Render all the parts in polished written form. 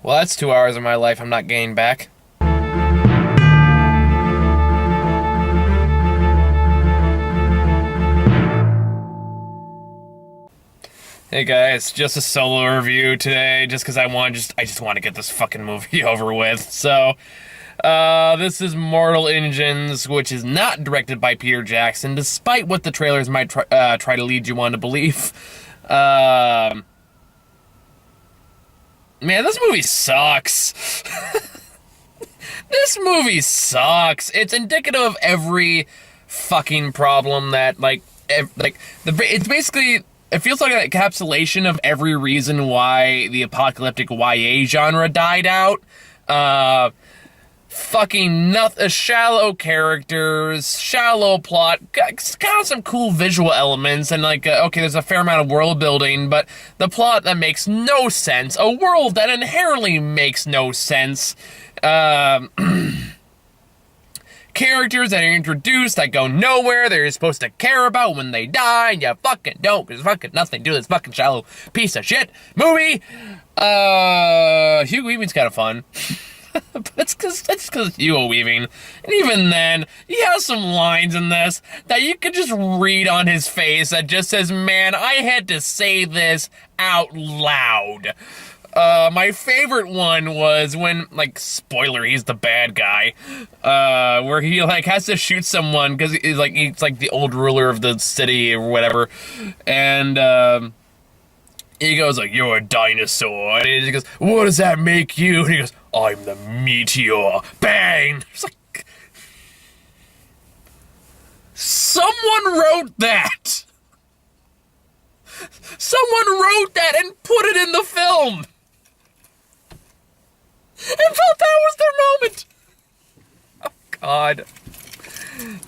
Well, that's 2 hours of my life I'm not getting back. Hey guys, just a solo review today, just because I just want to get this fucking movie over with. So, this is Mortal Engines, which is not directed by Peter Jackson, despite what the trailers might try to lead you on to believe. Man, this movie sucks. This movie sucks. It's indicative of every fucking problem that, it's basically... It feels like an encapsulation of every reason why the apocalyptic YA genre died out. Shallow characters, shallow plot, kind of some cool visual elements, and okay, there's a fair amount of world building, but the plot that makes no sense, a world that inherently makes no sense, characters that are introduced that go nowhere, that you're supposed to care about when they die, and you fucking don't, because fucking nothing to do with this fucking shallow piece of shit movie. Hugo Weaving's kind of fun. But it's because Hugo Weaving. And even then, he has some lines in this that you could just read on his face that just says, man, I had to say this out loud. My favorite one was when, spoiler, he's the bad guy, where he, has to shoot someone because he's the old ruler of the city or whatever, and, he goes, you're a dinosaur, and he goes, what does that make you? And he goes, I'm the meteor. Bang! It's like, someone wrote that! Someone wrote that and put it in the film! And felt that was their moment. Oh, God.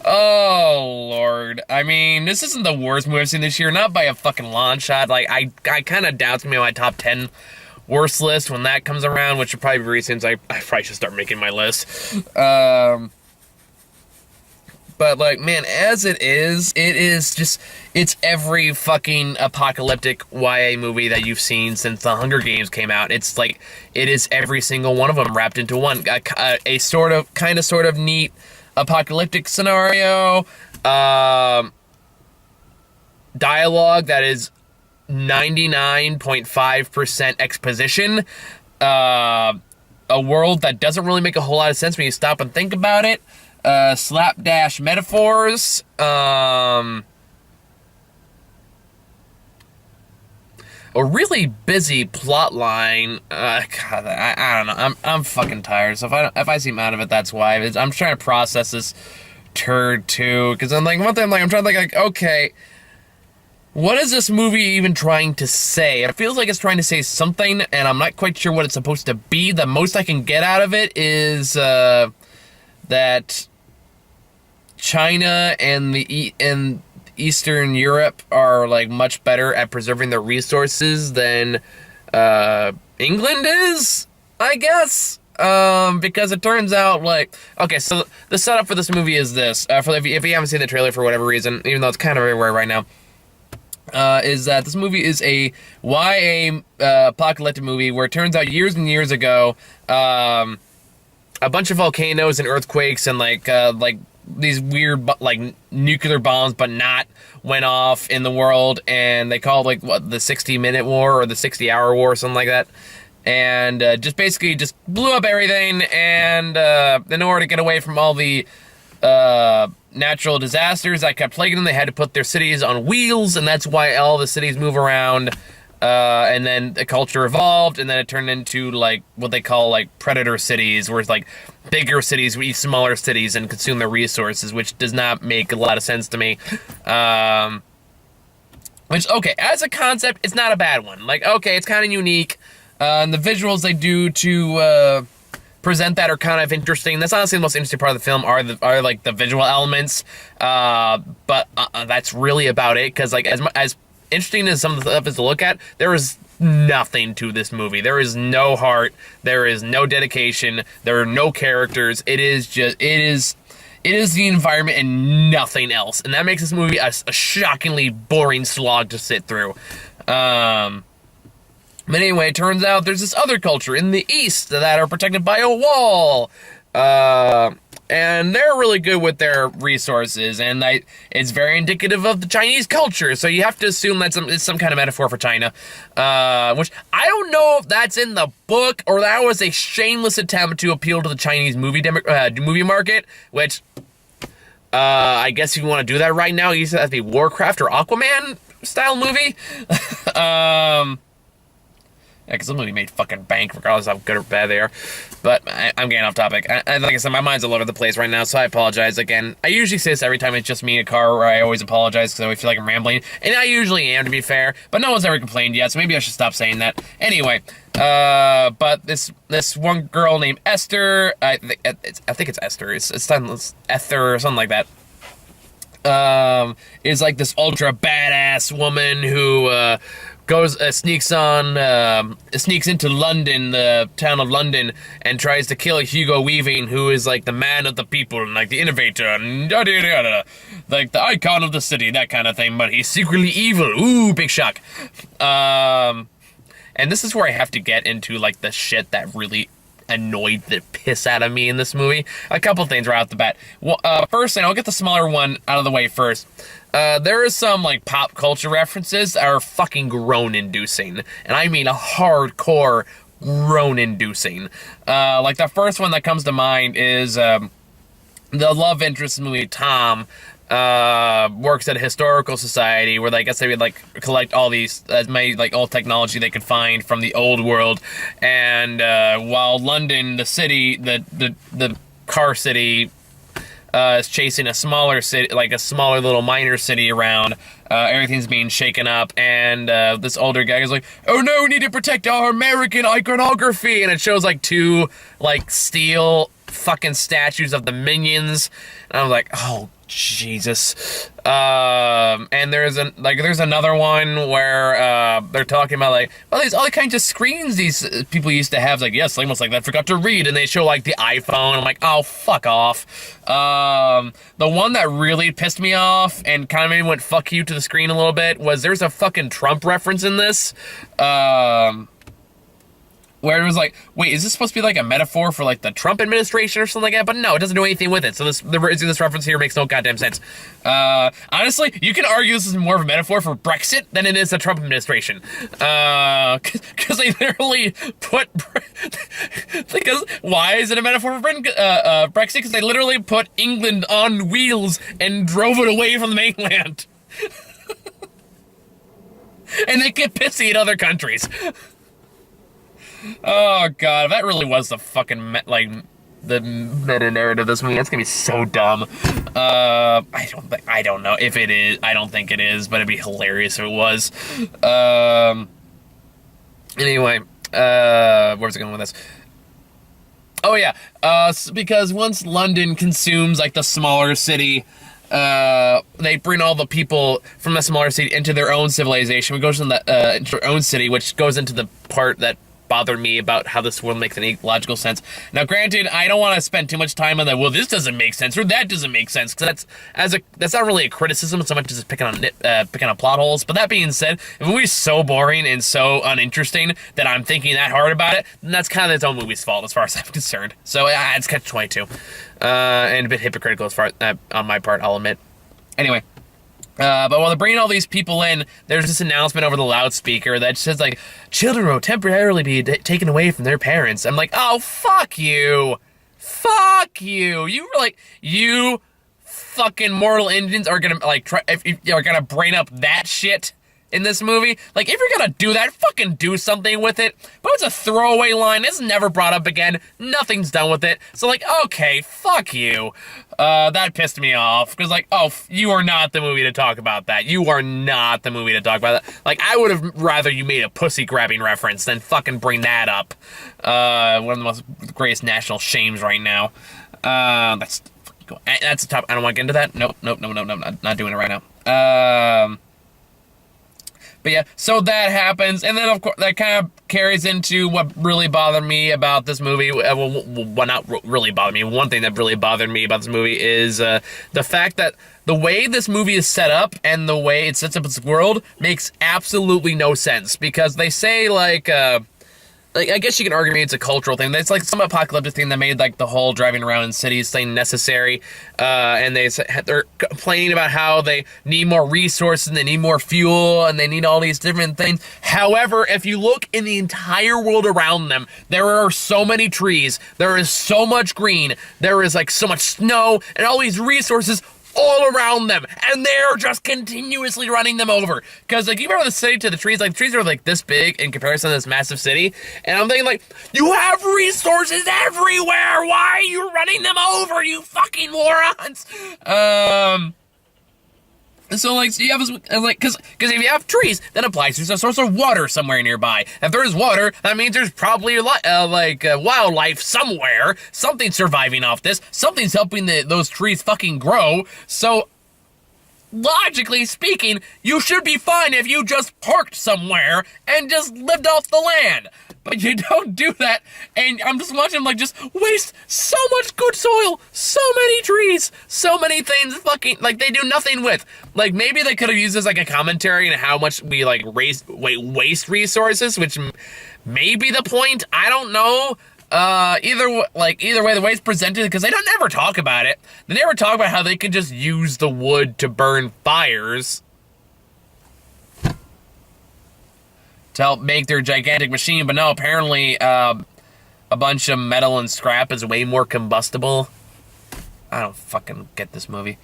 Oh, Lord. I mean, this isn't the worst movie I've seen this year. Not by a fucking long shot. I kind of doubt it's going to be my top 10 worst list when that comes around, which should probably be recent. I probably should start making my list. But, man, as it is just, it's every fucking apocalyptic YA movie that you've seen since The Hunger Games came out. It's it is every single one of them wrapped into one. A sort of neat apocalyptic scenario, dialogue that is 99.5% exposition, a world that doesn't really make a whole lot of sense when you stop and think about it, slapdash metaphors, a really busy plot line. God, I don't know. I'm fucking tired. So if I seem out of it, that's why. I'm trying to process this turd too, because I'm one thing I'm trying to think okay, what is this movie even trying to say? It feels like it's trying to say something, and I'm not quite sure what it's supposed to be. The most I can get out of it is that China and Eastern Europe are much better at preserving their resources than England is, I guess. Because it turns out okay, so the setup for this movie is this. If you haven't seen the trailer for whatever reason, even though it's kind of everywhere right now, is that this movie is a YA apocalyptic movie where it turns out years and years ago, a bunch of volcanoes and earthquakes and these weird nuclear bombs but not went off in the world, and they called the 60-minute war or the 60-hour war or something like that, and just blew up everything, and in order to get away from all the natural disasters that kept plaguing them, they had to put their cities on wheels, and that's why all the cities move around. And then the culture evolved, and then it turned into what they call predator cities, where it's bigger cities eat smaller cities and consume their resources, which does not make a lot of sense to me. Which, okay, as a concept, it's not a bad one. Okay, it's kind of unique, and the visuals they do to present that are kind of interesting. That's honestly the most interesting part of the film are the visual elements, but that's really about it, because as interesting as some of the stuff is to look at, there is nothing to this movie. There is no heart. There is no dedication. There are no characters. It is the environment and nothing else. And that makes this movie a shockingly boring slog to sit through. But anyway, it turns out there's this other culture in the East that are protected by a wall. And they're really good with their resources, and it's very indicative of the Chinese culture, so you have to assume that's it's some kind of metaphor for China, which I don't know if that's in the book, or that was a shameless attempt to appeal to the Chinese movie market, which, I guess if you want to do that right now, you have to be Warcraft or Aquaman-style movie. Yeah, because the movie made fucking bank, regardless of how good or bad they are. But I'm getting off topic. Like I said, my mind's all over the place right now, so I apologize again. I usually say this every time it's just me in a car, where I always apologize because I always feel like I'm rambling. And I usually am, to be fair. But no one's ever complained yet, so maybe I should stop saying that. Anyway, but this one girl named Esther, I think it's Esther. It's Ether or something like that. Is like this ultra badass woman who sneaks into London, the town of London, and tries to kill Hugo Weaving, who is like the man of the people and like the innovator and yada yada yada, like the icon of the city, that kind of thing. But he's secretly evil. Ooh, big shock. And this is where I have to get into like the shit that really annoyed the piss out of me in this movie. A couple things right off the bat. Well, first, and I'll get the smaller one out of the way first. There is some, like, pop culture references that are fucking groan-inducing. And I mean a hardcore groan-inducing. Like, the first one that comes to mind is, the love interest movie, Tom, works at a historical society where I guess they would, like, collect all these, as many, like, old technology they could find from the old world. And, while London, the city, the car city, is chasing a smaller city, like a smaller little minor city around. Everything's being shaken up, and this older guy is like, "Oh no, we need to protect our American iconography," and it shows like two like steel fucking statues of the Minions, and I'm like, oh Jesus. And there's another one where they're talking about like, well, there's all the kinds of screens these people used to have, like, yes, almost like that forgot to read, and they show like the iPhone. I'm like, oh, fuck off. The one that really pissed me off and kind of made me went fuck you to the screen a little bit was there's a fucking Trump reference in this. Where it was like, wait, is this supposed to be like a metaphor for like the Trump administration or something like that? But no, it doesn't do anything with it. So this reference here makes no goddamn sense. Honestly, you can argue this is more of a metaphor for Brexit than it is the Trump administration. Because they literally put, because why is it a metaphor for Brexit? Because they literally put England on wheels and drove it away from the mainland. And they get pissy at other countries. Oh god, that really was the fucking the meta narrative of this movie. That's gonna be so dumb. I don't know if it is. I don't think it is, but it'd be hilarious if it was. Anyway, where's it going with this? Oh yeah, because once London consumes like the smaller city, they bring all the people from the smaller city into their own civilization. We go to into their own city, which goes into the part that bothered me about how this world makes any logical sense. Now, granted, I don't want to spend too much time on that. Well, this doesn't make sense or that doesn't make sense, because that's not really a criticism so much as just picking on plot holes. But that being said, if a movie's so boring and so uninteresting that I'm thinking that hard about it, then that's kind of its own movie's fault as far as I'm concerned. So it's catch-22, and a bit hypocritical as far on my part, I'll admit. Anyway. But while they're bringing all these people in, there's this announcement over the loudspeaker that says, like, children will temporarily be taken away from their parents. I'm like, oh, fuck you. Fuck you. You fucking mortal engines are gonna, like, are gonna brain up that shit in this movie. Like, if you're gonna do that, fucking do something with it. But it's a throwaway line. It's never brought up again. Nothing's done with it. So, like, okay, fuck you. That pissed me off. Because, like, oh, you are not the movie to talk about that. You are not the movie to talk about that. Like, I would have rather you made a pussy-grabbing reference than fucking bring that up. One of the most greatest national shames right now. That's fucking cool. That's the top. I don't want to get into that. Nope, not doing it right now. But yeah, so that happens, and then of course that kind of carries into what really bothered me about this movie. Well, not really bothered me. One thing that really bothered me about this movie is the fact that the way this movie is set up and the way it sets up its world makes absolutely no sense. Because they say, like, I guess you can argue maybe it's a cultural thing. It's like some apocalyptic thing that made like the whole driving around in cities thing necessary. And they're complaining about how they need more resources and they need more fuel and they need all these different things. However, if you look in the entire world around them, there are so many trees. There is so much green. There is like so much snow and all these resources all around them, and they're just continuously running them over. Because, like, you remember the city to the trees? Like, the trees are, like, this big in comparison to this massive city. And I'm thinking, like, you have resources everywhere! Why are you running them over, you fucking morons? So, like, so you have, like, because if you have trees, that implies there's a source of water somewhere nearby. If there is water, that means there's probably, wildlife somewhere. Something's surviving off this. Something's helping those trees fucking grow. So, logically speaking, you should be fine if you just parked somewhere and just lived off the land. But you don't do that, and I'm just watching them, like, just waste so much good soil, so many trees, so many things fucking, like, they do nothing with. Like, maybe they could have used this, like, a commentary on how much we, like, waste resources, which may be the point, I don't know. Either way, the way it's presented, because they don't never talk about it. They never talk about how they can just use the wood to burn fires to help make their gigantic machine, but no, apparently, a bunch of metal and scrap is way more combustible. I don't fucking get this movie.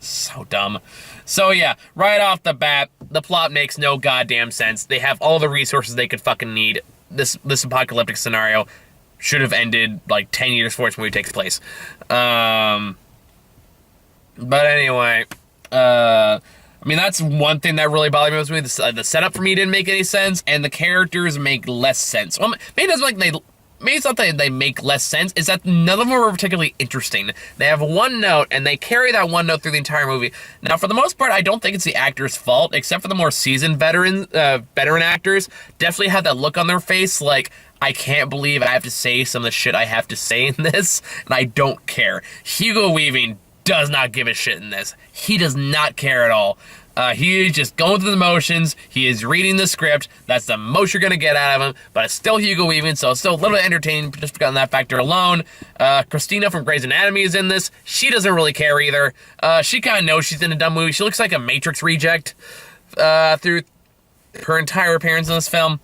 So dumb. So yeah, right off the bat, the plot makes no goddamn sense. They have all the resources they could fucking need. This apocalyptic scenario should have ended, like, 10 years before this movie takes place. But anyway, I mean, that's one thing that really bothered me with this movie. The setup for me didn't make any sense, and the characters make less sense. Well, maybe it's not that they make less sense, it's that none of them are particularly interesting. They have one note, and they carry that one note through the entire movie. Now, for the most part, I don't think it's the actor's fault, except for the more seasoned veteran actors. Definitely have that look on their face, like, I can't believe I have to say some of the shit I have to say in this, and I don't care. Hugo Weaving does not give a shit in this. He does not care at all. He is just going through the motions. He is reading the script. That's the most you're going to get out of him. But it's still Hugo Weaving, so it's still a little bit entertaining just on that factor alone. Christina from Grey's Anatomy is in this. She doesn't really care either. She kind of knows she's in a dumb movie. She looks like a Matrix reject through her entire appearance in this film.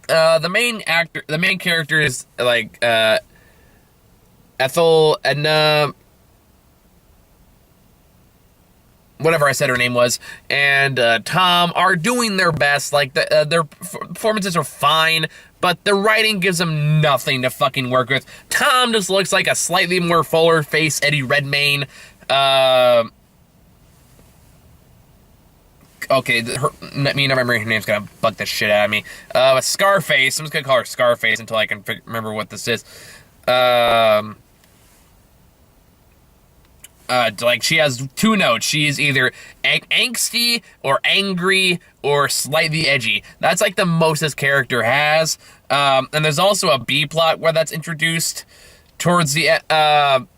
The main character is, like, Ethel Edna, whatever I said her name was, and Tom are doing their best. Like, their performances are fine, but the writing gives them nothing to fucking work with. Tom just looks like a slightly more fuller face Eddie Redmayne. Okay, me not remembering her name's gonna bug the shit out of me. Scarface, I'm just gonna call her Scarface until I can remember what this is. Like, she has two notes. She is either angsty or angry or slightly edgy. That's, like, the most this character has. And there's also a B plot where that's introduced towards the,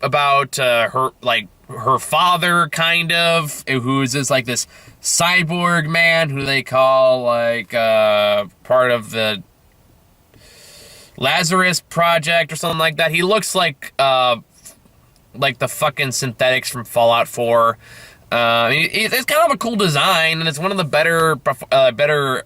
about, her, like, her father, kind of, who's this, like, this cyborg man who they call, like, part of the Lazarus Project or something like that. He looks like the fucking synthetics from Fallout 4. It's kind of a cool design, and it's one of the better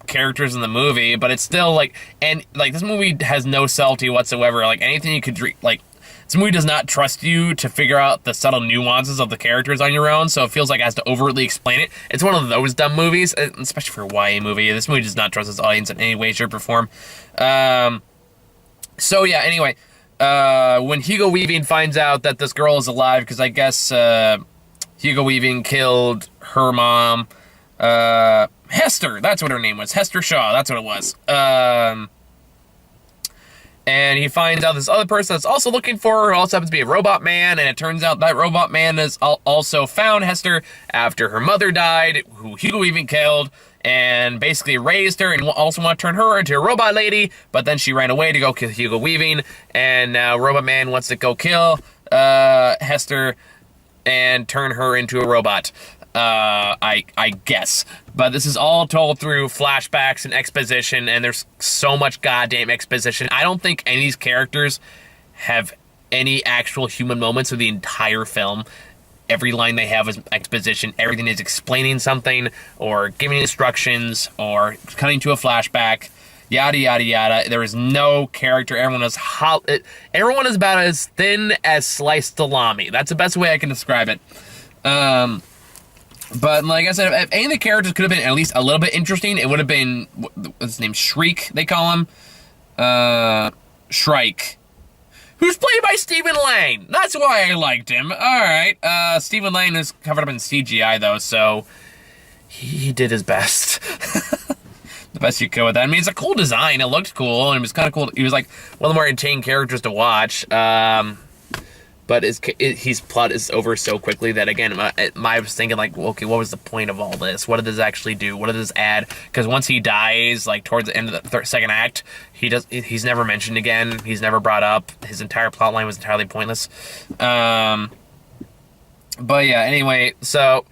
characters in the movie, but it's still, like, and, like, this movie has no subtlety whatsoever. Like, anything you could, like, this movie does not trust you to figure out the subtle nuances of the characters on your own, so it feels like it has to overtly explain it. It's one of those dumb movies, especially for a YA movie. This movie does not trust its audience in any way, shape, or form. So, yeah, anyway, when Hugo Weaving finds out that this girl is alive, because I guess Hugo Weaving killed her mom, Hester, that's what her name was, Hester Shaw, that's what it was. And he finds out this other person that's also looking for her also happens to be a robot man, and it turns out that robot man has also found Hester after her mother died, who Hugo Weaving killed, and basically raised her and also want to turn her into a robot lady, but then she ran away to go kill Hugo Weaving, and now Robot Man wants to go kill Hester and turn her into a robot. I guess. But this is all told through flashbacks and exposition, and there's so much goddamn exposition. I don't think any of these characters have any actual human moments of the entire film. Every line they have is exposition. Everything is explaining something, or giving instructions, or cutting to a flashback. Yada, yada, yada. There is no character. Everyone is everyone is about as thin as sliced salami. That's the best way I can describe it. But like I said, if any of the characters could have been at least a little bit interesting, it would have been, what's his name? Shriek, they call him. Shrike. Who's played by Stephen Lang. That's why I liked him. Alright. Stephen Lang is covered up in CGI, though, so he did his best. The best you could with that. I mean, it's a cool design. It looked cool, and it was kind of cool. He was, like, one of the more entertaining characters to watch. But his plot is over so quickly that, again, I was thinking, like, okay, what was the point of all this? What did this actually do? What did this add? Because once he dies, like, towards the end of the second act, he's never mentioned again. He's never brought up. His entire plot line was entirely pointless. But, yeah, anyway, so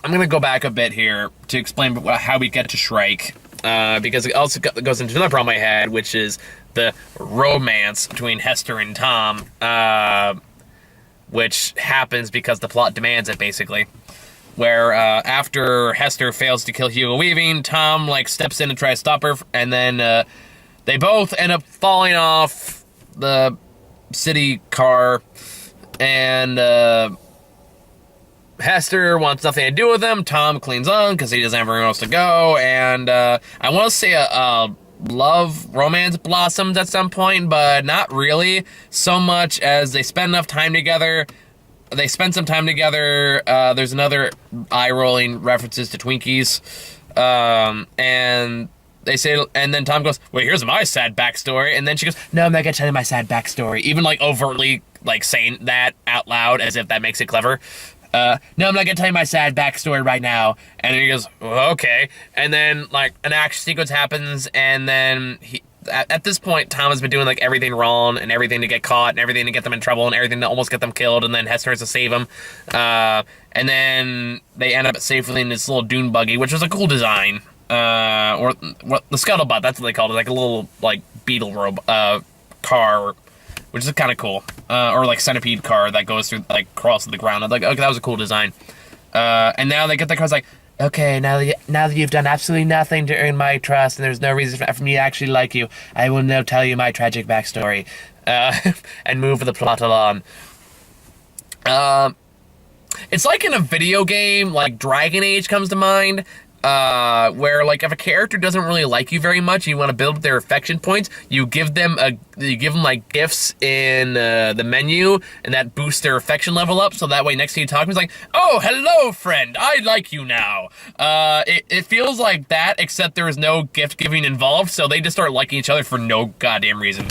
I'm going to go back a bit here to explain how we get to Shrike. Because it also goes into another problem I had, which is the romance between Hester and Tom, which happens because the plot demands it, basically. Where, after Hester fails to kill Hugo Weaving, Tom, like, steps in to try to stop her, and then, they both end up falling off the city car, and, Hester wants nothing to do with him. Tom cleans on because he doesn't have anywhere else to go, and, I want to say love romance blossomed at some point, but not really so much as they spend enough time together. They spend some time together. There's another eye-rolling references to Twinkies, and they say, and then Tom goes, well, here's my sad backstory, and then she goes, no, I'm not gonna tell you my sad backstory, even like overtly like saying that out loud as if that makes it clever. No, I'm not gonna tell you my sad backstory right now. And then he goes, well, okay. And then, like, an action sequence happens, and then at this point, Tom has been doing, like, everything wrong, and everything to get caught, and everything to get them in trouble, and everything to almost get them killed, and then Hester has to save him. And then they end up safely in this little dune buggy, which was a cool design. Or what the scuttlebutt, that's what they called it, like a little, like, beetle car, which is kind of cool. Or like centipede car that goes through, like, crawls to the ground. I'm like, okay, that was a cool design. And now they get the car's like, okay, now that you've done absolutely nothing to earn my trust, and there's no reason for me to actually like you, I will now tell you my tragic backstory, and move the plot along. It's like in a video game, like Dragon Age comes to mind, where, like, if a character doesn't really like you very much, and you want to build their affection points, you give them like gifts in the menu, and that boosts their affection level up. So that way, next time you talk to them, it's like, oh, hello, friend, I like you now. It feels like that, except there is no gift giving involved. So they just start liking each other for no goddamn reason.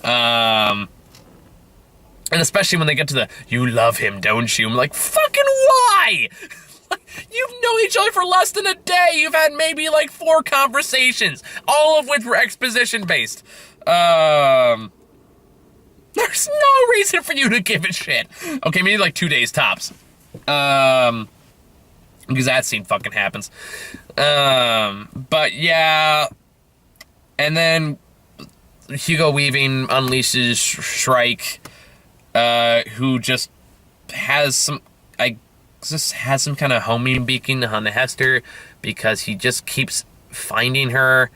And especially when they get to the, you love him, don't you? I'm like, fucking why? You've known each other for less than a day. You've had maybe like 4 conversations, all of which were exposition based. There's no reason for you to give a shit. Okay, maybe like 2 days tops. Because that scene fucking happens. But yeah. And then Hugo Weaving unleashes Shrike, who just has some, has some kind of homing beacon on the Hester, because he just keeps finding her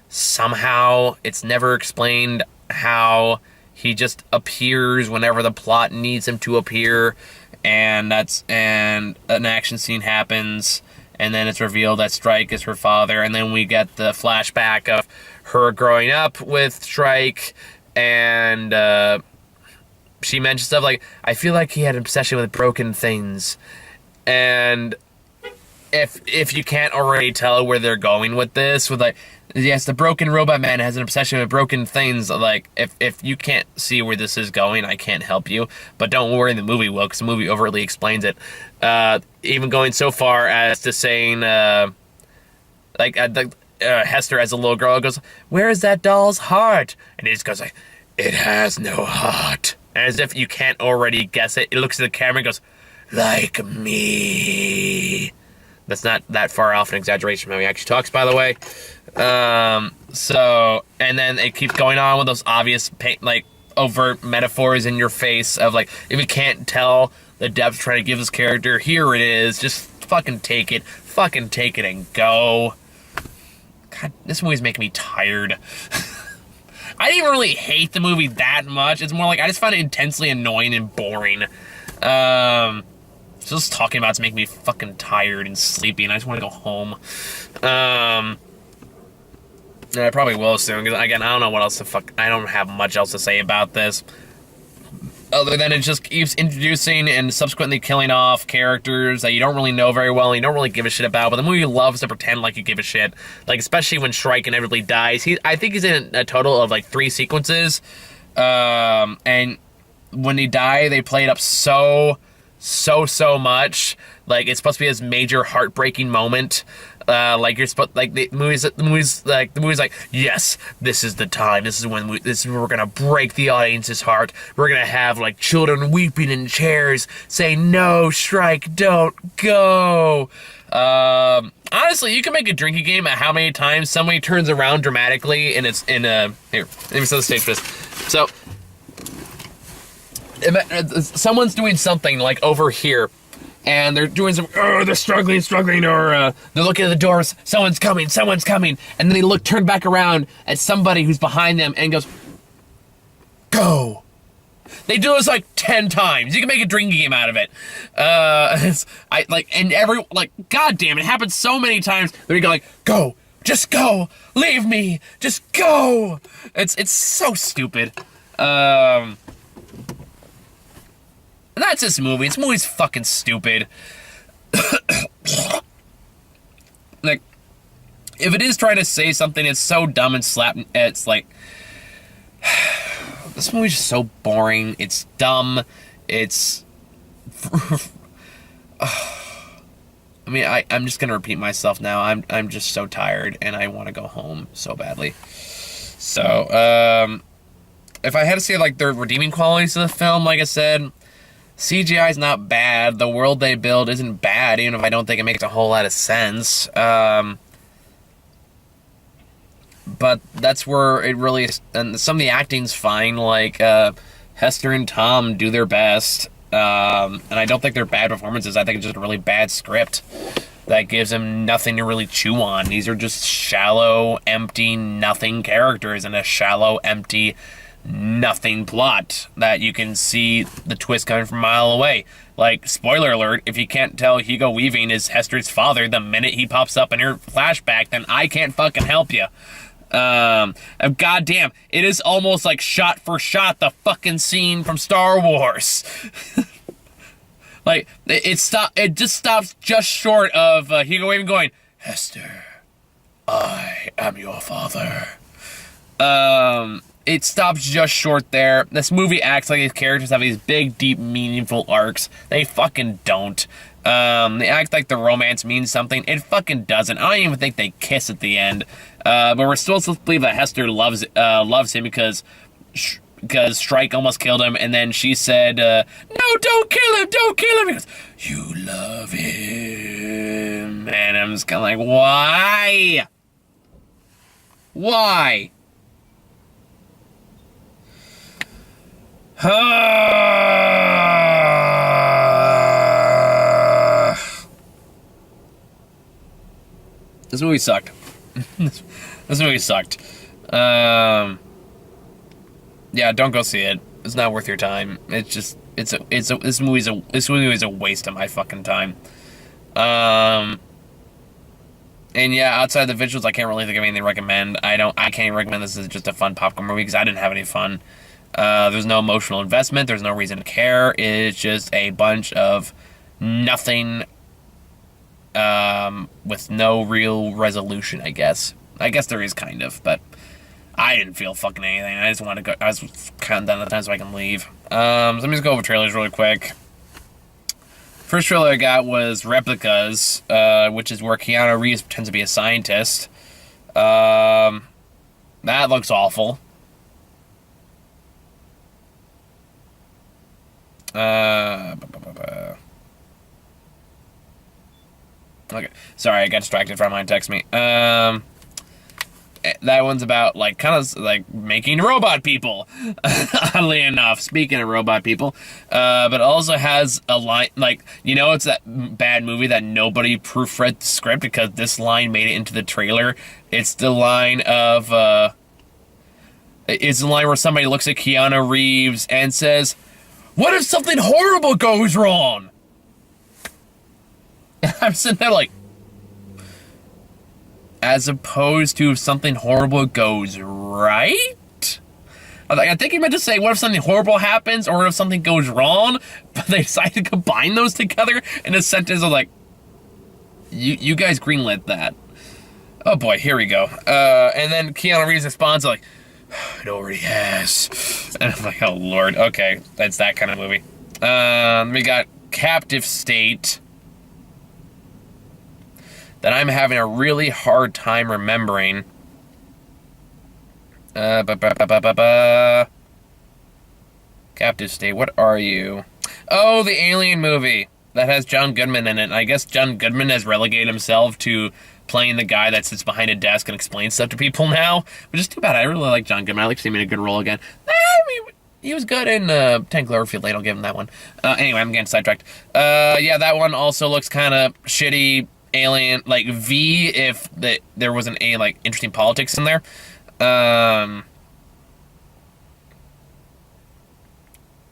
somehow. It's never explained how. He just appears whenever the plot needs him to appear, and an action scene happens, and then it's revealed that Shrike is her father, and then we get the flashback of her growing up with Shrike, and she mentions stuff like, I feel like he had an obsession with broken things. And if you can't already tell where they're going with this, with like, yes, the broken robot man has an obsession with broken things. Like, if you can't see where this is going, I can't help you. But don't worry, the movie will, because the movie overtly explains it. Even going so far as to saying, Hester as a little girl goes, "Where is that doll's heart?" And he just goes like, "It has no heart." As if you can't already guess it. It looks at the camera and goes, "Like me." That's not that far off an exaggeration from how he actually talks, by the way. And then it keeps going on with those obvious, overt metaphors in your face of, like, if you can't tell the depth trying to give this character, here it is. Just fucking take it. Fucking take it and go. God, this movie's making me tired. I didn't really hate the movie that much. It's more like I just found it intensely annoying and boring. Just talking about it's making me fucking tired and sleepy, and I just want to go home. And I probably will soon, because, again, I don't know what else I don't have much else to say about this. Other than it just keeps introducing and subsequently killing off characters that you don't really know very well and you don't really give a shit about, but the movie loves to pretend like you give a shit. Like, especially when Shrike inevitably dies. I think he's in a total of, like, 3 sequences. And when he died, they play it up so much. Like, it's supposed to be this major heartbreaking moment. The movie's like, yes, this is the time. This is when we're gonna break the audience's heart. We're gonna have, like, children weeping in chairs saying, "No, Shrike, don't go." Honestly, you can make a drinking game at how many times somebody turns around dramatically and it's in a... Here, let me set the stage for this. So, someone's doing something, like, over here, and they're doing some, they're struggling, or they're looking at the doors, someone's coming, and then they turn back around at somebody who's behind them and goes, "Go." They do this, like, 10 times. You can make a drinking game out of it. God damn, it happens so many times that you go like, "Go, just go, leave me, just go." It's so stupid. And that's this movie. This movie's fucking stupid. Like, if it is trying to say something, it's so dumb and it's like... This movie's just so boring. It's dumb. It's... I mean, I'm just gonna repeat myself now. I'm just so tired, and I want to go home so badly. So, if I had to say, like, the redeeming qualities of the film, like I said... CGI is not bad. The world they build isn't bad, even if I don't think it makes a whole lot of sense. But that's where it really is. And some of the acting's fine. Like, Hester and Tom do their best. And I don't think they're bad performances. I think it's just a really bad script that gives them nothing to really chew on. These are just shallow, empty, nothing characters in a shallow, empty, nothing plot that you can see the twist coming from a mile away. Like, spoiler alert, if you can't tell Hugo Weaving is Hester's father the minute he pops up in her flashback, then I can't fucking help you. Goddamn, it is almost like shot for shot the fucking scene from Star Wars. Like, it just stops just short of Hugo Weaving going, "Hester, I am your father." It stops just short there. This movie acts like these characters have these big, deep, meaningful arcs. They fucking don't. They act like the romance means something. It fucking doesn't. I don't even think they kiss at the end. But we're still supposed to believe that Hester loves him because Shrike almost killed him, and then she said, "No, don't kill him, don't kill him." He goes, "You love him." And I'm just kind of like, why? Why? This movie sucked. This movie sucked. Yeah, don't go see it. It's not worth your time. It's just, this movie is a waste of my fucking time. And yeah, outside the visuals, I can't really think of anything to recommend. I can't recommend this as just a fun popcorn movie because I didn't have any fun. There's no emotional investment. There's no reason to care. It's just a bunch of nothing with no real resolution, I guess. I guess there is kind of, but I didn't feel fucking anything. I just want to go. I was counting down the time so I can leave. So let me just go over trailers really quick. First trailer I got was Replicas, which is where Keanu Reeves pretends to be a scientist. That looks awful. Okay, sorry, I got distracted from mine. Text me. That one's about like kind of like making robot people. Oddly enough, speaking of robot people, but also has a line like it's that bad movie that nobody proofread the script because this line made it into the trailer. It's the line of it's the line where somebody looks at Keanu Reeves and says, "What if something horrible goes wrong?" I'm sitting there like, as opposed to if something horrible goes right? I think he meant to say, what if something horrible happens or if something goes wrong? But they decided to combine those together in a sentence of like, you guys greenlit that. Oh boy, here we go. And then Keanu Reeves responds like, it already has. And I'm like, oh lord, okay, that's that kind of movie. We got Captive State, that I'm having a really hard time remembering. Captive State, what are you? Oh, the Alien movie that has John Goodman in it. I guess John Goodman has relegated himself to playing the guy that sits behind a desk and explains stuff to people now, which is too bad. I really like John Goodman. I like to see him in a good role again. He was good in 10 Cloverfield Lane. I'll give him that one. Anyway, I'm getting sidetracked. Yeah, that one also looks kind of shitty. Alien, like V, if there wasn't a like interesting politics in there.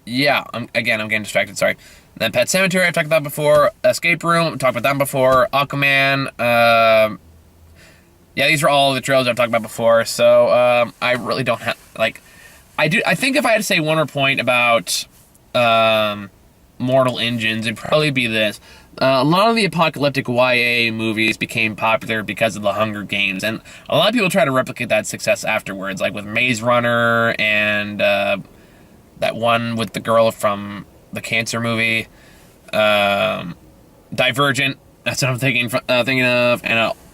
Yeah, I'm getting distracted. Sorry. Then Pet Sematary, I've talked about before. Escape Room, I've talked about that before. Aquaman. Yeah, these are all the trailers I've talked about before. So I really don't have like. I think if I had to say one more point about Mortal Engines, it'd probably be this. A lot of the apocalyptic YA movies became popular because of the Hunger Games, and a lot of people try to replicate that success afterwards, like with Maze Runner and that one with the girl from the cancer movie, Divergent. That's what I'm thinking of,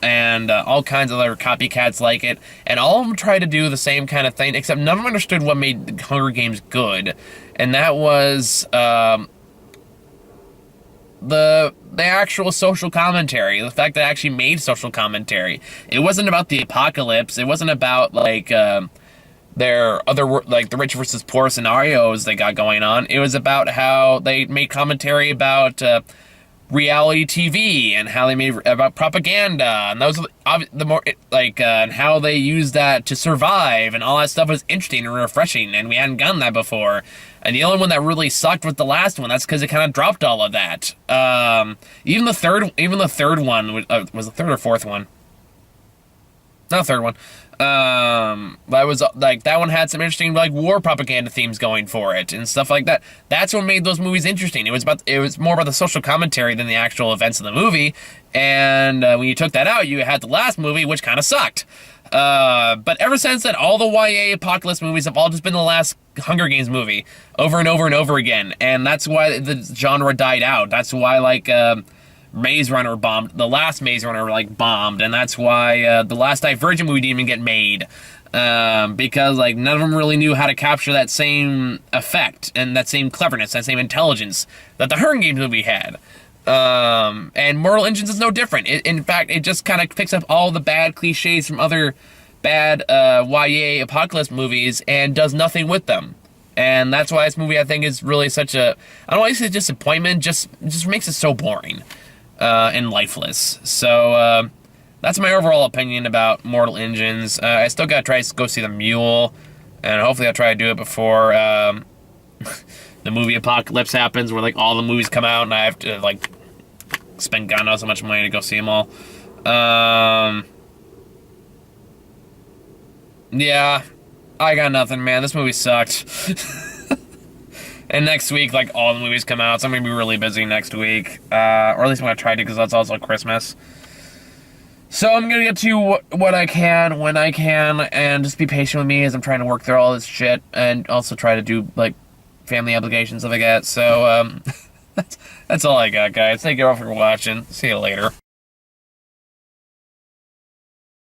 and all kinds of other copycats like it, and all of them try to do the same kind of thing, except none of them understood what made Hunger Games good, and that was the actual social commentary, the fact that it actually made social commentary. It wasn't about the apocalypse. It wasn't about like their other like the rich versus poor scenarios they got going on. It was about how they made commentary about reality TV and how they made about propaganda, and those the more like and how they used that to survive, and all that stuff was interesting and refreshing, and we hadn't gotten that before. And the only one that really sucked was the last one. That's because it kind of dropped all of that. Even the third one was the third or fourth one. No, third one. That was like that one had some interesting like war propaganda themes going for it and stuff like that. That's what made those movies interesting. It was more about the social commentary than the actual events of the movie. And when you took that out, you had the last movie, which kind of sucked. But ever since then, all the YA apocalypse movies have all just been the last Hunger Games movie over and over and over again, and that's why the genre died out. That's why like Maze Runner bombed. The last Maze Runner like bombed, and that's why the last Divergent movie didn't even get made. Because like none of them really knew how to capture that same effect and that same cleverness, that same intelligence that the Hunger Games movie had. And Mortal Engines is no different. In fact, it just kind of picks up all the bad cliches from other bad YA apocalypse movies and does nothing with them. And that's why this movie, I think, is really such a, I don't want to say disappointment, just makes it so boring and lifeless. So that's my overall opinion about Mortal Engines. I still got to try to go see The Mule, and hopefully I'll try to do it before the movie apocalypse happens, where like all the movies come out and I have to like spend God knows how much money to go see them all. Yeah, I got nothing, man. This movie sucked. And next week, like, all the movies come out, so I'm gonna be really busy next week. Or at least I'm gonna try to, because that's also Christmas. So I'm gonna get to what I can, when I can, and just be patient with me as I'm trying to work through all this shit, and also try to do, like, family obligations if I get. So, that's all I got, guys. Thank you all for watching. See you later.